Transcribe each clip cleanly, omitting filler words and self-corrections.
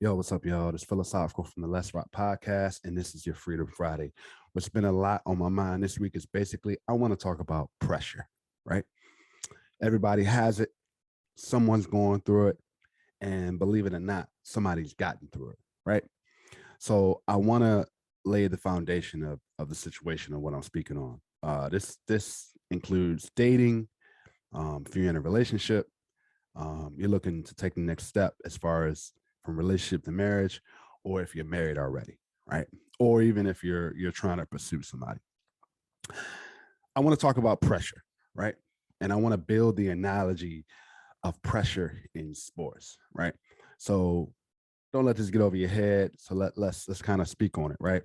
Yo, what's up, y'all? This Philosophical from the Let's Rock podcast, and this is your Freedom Friday. What's been a lot on my mind this week is basically I want to talk about pressure, right? Everybody has it. Someone's going through it, and believe it or not, somebody's gotten through it, right? So I want to lay the foundation of the situation of what I'm speaking on. This includes dating. If you're in a relationship, you're looking to take the next step as far as from relationship to marriage, or if you're married already, right? Or even if you're trying to pursue somebody. I want to talk about pressure, right? And I want to build the analogy of pressure in sports, right? So don't let this get over your head. So let's kind of speak on it, right?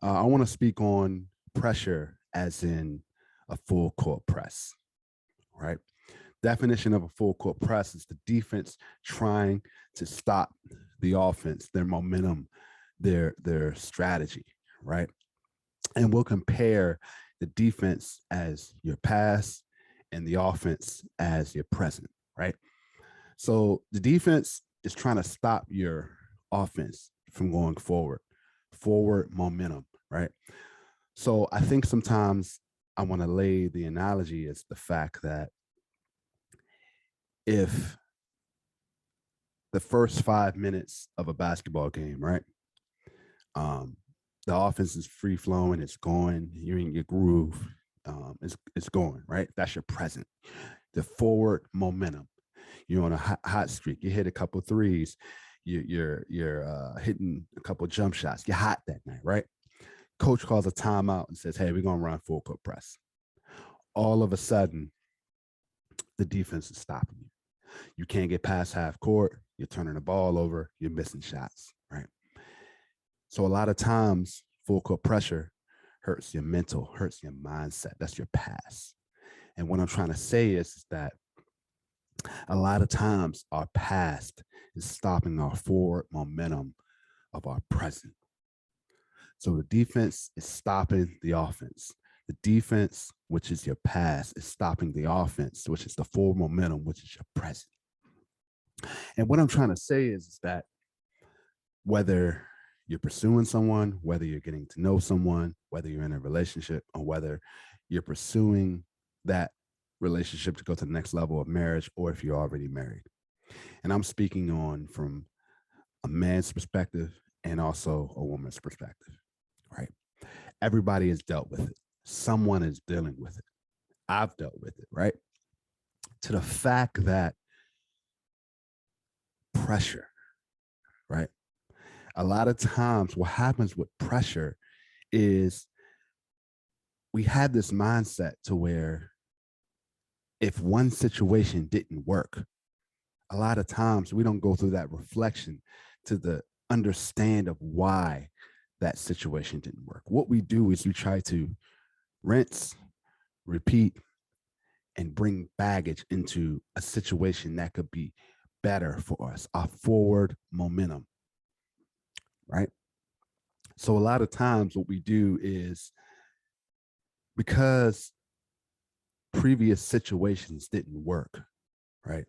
I want to speak on pressure as in a full court press, right? Definition of a full court press is the defense trying to stop the offense, their momentum, their strategy, right? And we'll compare the defense as your past and the offense as your present, right? So the defense is trying to stop your offense from going forward momentum, right? So I think sometimes I want to lay the analogy as the fact that if the first 5 minutes of a basketball game, right? Um, the offense is free flowing, it's going, you're in your groove, it's going, right? That's your present. The forward momentum. You're on a hot streak. You hit a couple threes. You're hitting a couple jump shots. You're hot that night, right? Coach calls a timeout and says, "Hey, we're gonna run full court press." All of a sudden, the defense is stopping you. You can't get past half court. You're turning the ball over. You're missing shots, right? So a lot of times, full court pressure hurts your mental, hurts your mindset. That's your past. And what I'm trying to say is that a lot of times our past is stopping our forward momentum of our present. So the defense is stopping the offense. The defense, which is your past, is stopping the offense, which is the forward momentum, which is your present. And what I'm trying to say is that whether you're pursuing someone, whether you're getting to know someone, whether you're in a relationship, or whether you're pursuing that relationship to go to the next level of marriage, or if you're already married. And I'm speaking on from a man's perspective and also a woman's perspective, right? Everybody has dealt with it. Someone is dealing with it. I've dealt with it, right? To the fact that pressure, right? A lot of times what happens with pressure is we have this mindset to where if one situation didn't work, a lot of times we don't go through that reflection to the understand of why that situation didn't work. What we do is we try to rinse, repeat, and bring baggage into a situation that could be better for us, our forward momentum, right? So a lot of times what we do is because previous situations didn't work, right?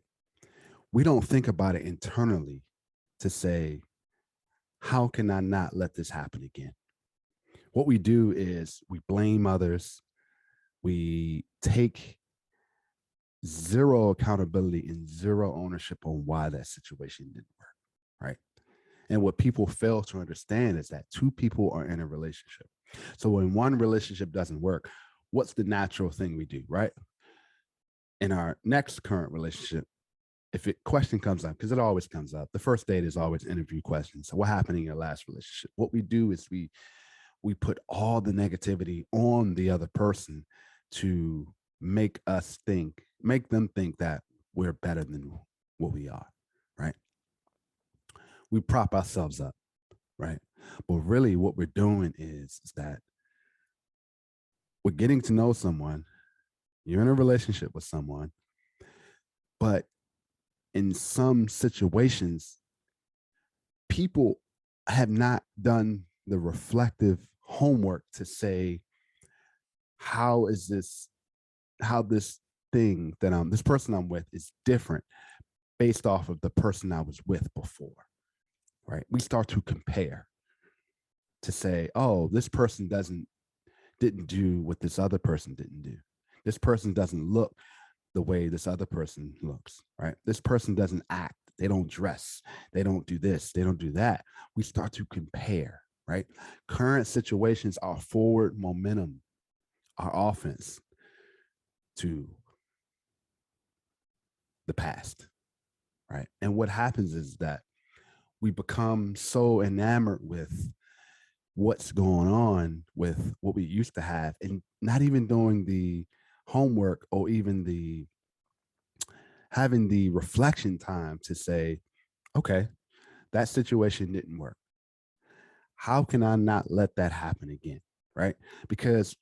We don't think about it internally to say, how can I not let this happen again? What we do is we blame others. We take zero accountability and zero ownership on why that situation didn't work, right? And what people fail to understand is that two people are in a relationship. So when one relationship doesn't work, what's the natural thing we do, right? In our next current relationship, if a question comes up, because it always comes up, the first date is always interview questions. So what happened in your last relationship? What we do is we put all the negativity on the other person to make them think that we're better than what we are, right? We prop ourselves up, right? But really what we're doing is that we're getting to know someone, you're in a relationship with someone, but in some situations, people have not done the reflective homework to say, how this thing that this person I'm with is different based off of the person I was with before. right? We start to compare to say, oh, this person didn't do what this other person didn't do. This person doesn't look the way this other person looks, right? This person doesn't act. They don't dress. They don't do this. They don't do that. We start to compare, right? Current situations are forward momentum, our offense to the past, right? And what happens is that we become so enamored with what's going on with what we used to have and not even doing the homework or even the having the reflection time to say, okay, that situation didn't work. How can I not let that happen again? Right? Because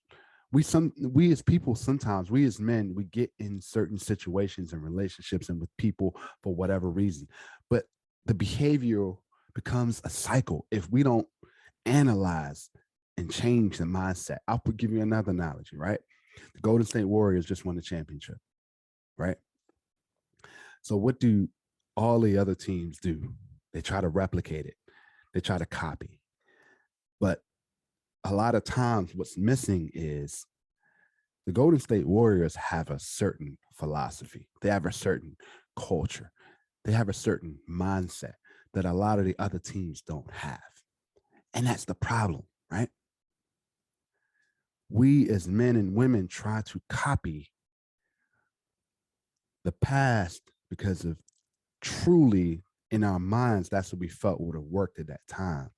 we as people, sometimes we as men, we get in certain situations and relationships and with people for whatever reason. But the behavior becomes a cycle if we don't analyze and change the mindset. I'll give you another analogy, right? The Golden State Warriors just won the championship, right? So what do all the other teams do? They try to replicate it. They try to copy. But a lot of times what's missing is the Golden State Warriors have a certain philosophy. They have a certain culture. They have a certain mindset that a lot of the other teams don't have. And that's the problem, right? We as men and women try to copy the past because of truly in our minds, that's what we felt would have worked at that time.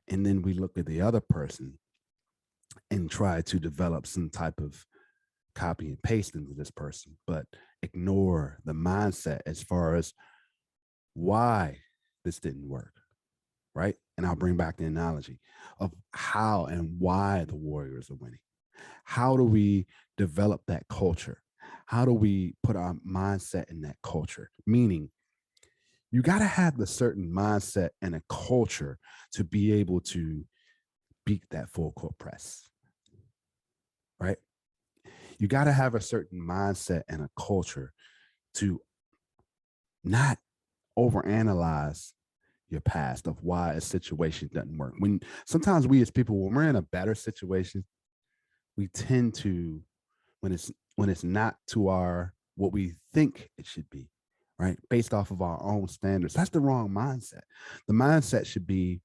And then we look at the other person and try to develop some type of copy and paste into this person, but ignore the mindset as far as why this didn't work, right? And I'll bring back the analogy of how and why the Warriors are winning. How do we develop that culture? How do we put our mindset in that culture? Meaning, you got to have the certain mindset and a culture to be able to beat that full court press, right? You got to have a certain mindset and a culture to not overanalyze your past of why a situation doesn't work. When sometimes we as people, when we're in a better situation, we tend to, when it's not to our what we think it should be, right? Based off of our own standards. That's the wrong mindset. The mindset should be,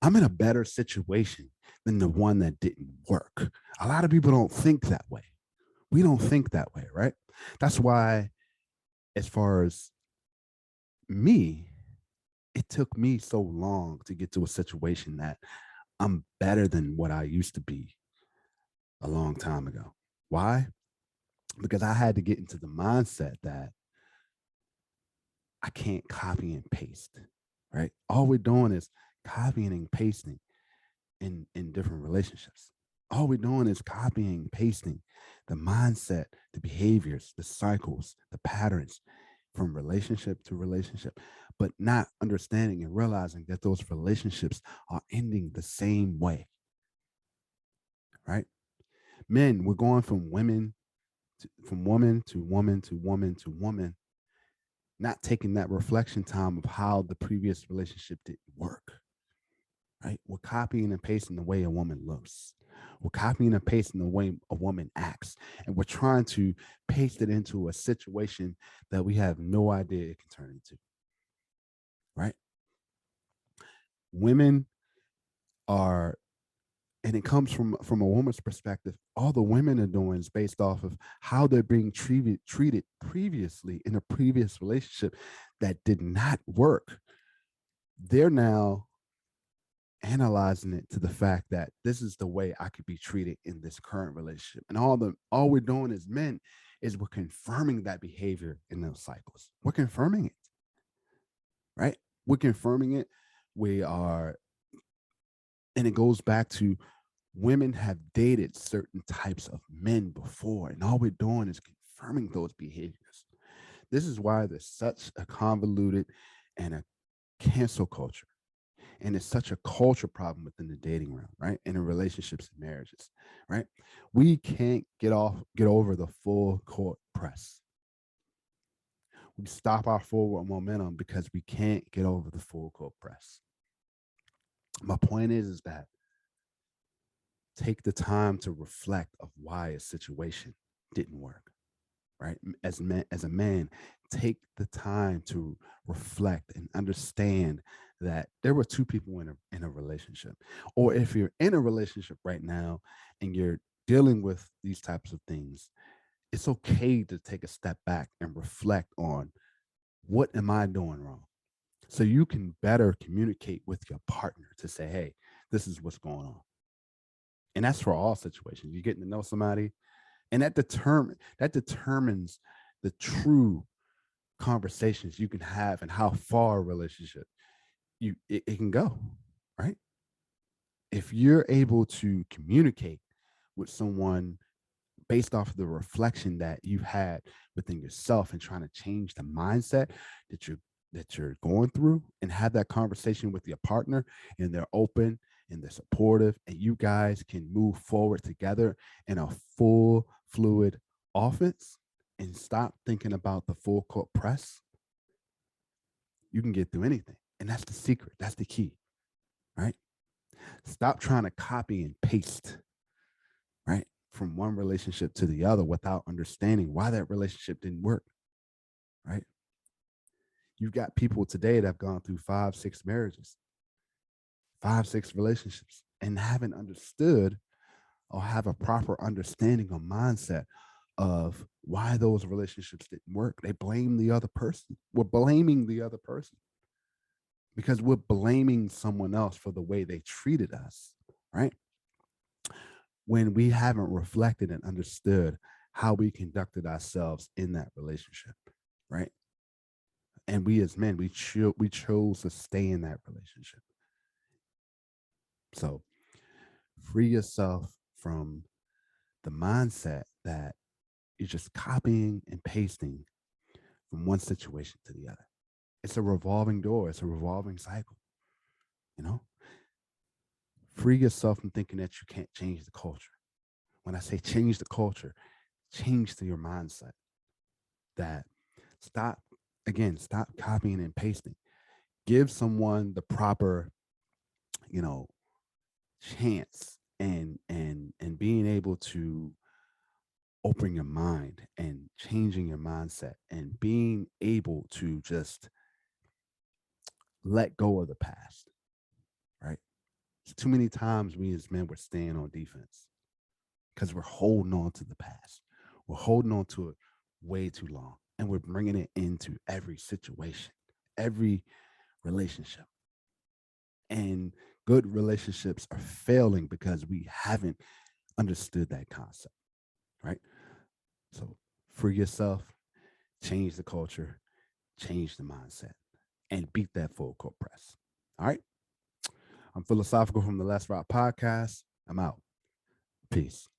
I'm in a better situation than the one that didn't work. A lot of people don't think that way. We don't think that way, right? That's why, as far as me, it took me so long to get to a situation that I'm better than what I used to be a long time ago. Why? Because I had to get into the mindset that I can't copy and paste, right? All we're doing is copying and pasting in different relationships. All we're doing is copying, pasting the mindset, the behaviors, the cycles, the patterns from relationship to relationship, but not understanding and realizing that those relationships are ending the same way, right? Men, we're going from women, from woman to woman to woman to woman, not taking that reflection time of how the previous relationship didn't work, right? We're copying and pasting the way a woman looks. We're copying and pasting the way a woman acts. And we're trying to paste it into a situation that we have no idea it can turn into, right? Women are, and it comes from a woman's perspective, all the women are doing is based off of how they're being treated previously in a previous relationship that did not work. They're now analyzing it to the fact that this is the way I could be treated in this current relationship. And all we're doing as men is we're confirming that behavior in those cycles. We're confirming it, right? We're confirming it. We are, and it goes back to women have dated certain types of men before, and all we're doing is confirming those behaviors. This is why there's such a convoluted and a cancel culture. And it's such a culture problem within the dating realm, right? And in relationships and marriages, right? We can't get over the full court press. We stop our forward momentum because we can't get over the full court press. My point is that take the time to reflect of why a situation didn't work, right? As a man, take the time to reflect and understand that there were two people in a relationship. Or if you're in a relationship right now and you're dealing with these types of things, it's okay to take a step back and reflect on what am I doing wrong? So you can better communicate with your partner to say, hey, this is what's going on. And that's for all situations. You're getting to know somebody, and that determines the true conversations you can have and how far a relationship it can go, right? If you're able to communicate with someone based off of the reflection that you've had within yourself and trying to change the mindset that you're going through, and have that conversation with your partner, and they're open and they're supportive, and you guys can move forward together in a full fluid offense and stop thinking about the full court press, you can get through anything. And that's the secret. That's the key, right? Stop trying to copy and paste, right, from one relationship to the other without understanding why that relationship didn't work, right? You've got people today that have gone through 5, 6 marriages, 5, 6 relationships, and haven't understood or have a proper understanding or mindset of why those relationships didn't work. They blame the other person. We're blaming the other person because we're blaming someone else for the way they treated us, right? When we haven't reflected and understood how we conducted ourselves in that relationship, right? And we as men, we chose to stay in that relationship. So free yourself from the mindset that you're just copying and pasting from one situation to the other. It's a revolving door. It's a revolving cycle, you know? Free yourself from thinking that you can't change the culture. When I say change the culture, change to your mindset. That stop copying and pasting. Give someone the proper, chance and being able to open your mind and changing your mindset and being able to just let go of the past, right? Too many times we as men, we're staying on defense because we're holding on to the past. We're holding on to it way too long, and we're bringing it into every situation, every relationship. And good relationships are failing because we haven't understood that concept, right? So free yourself, change the culture, change the mindset, and beat that full court press. All right. I'm Philosophical from the Let's Rock podcast. I'm out. Peace.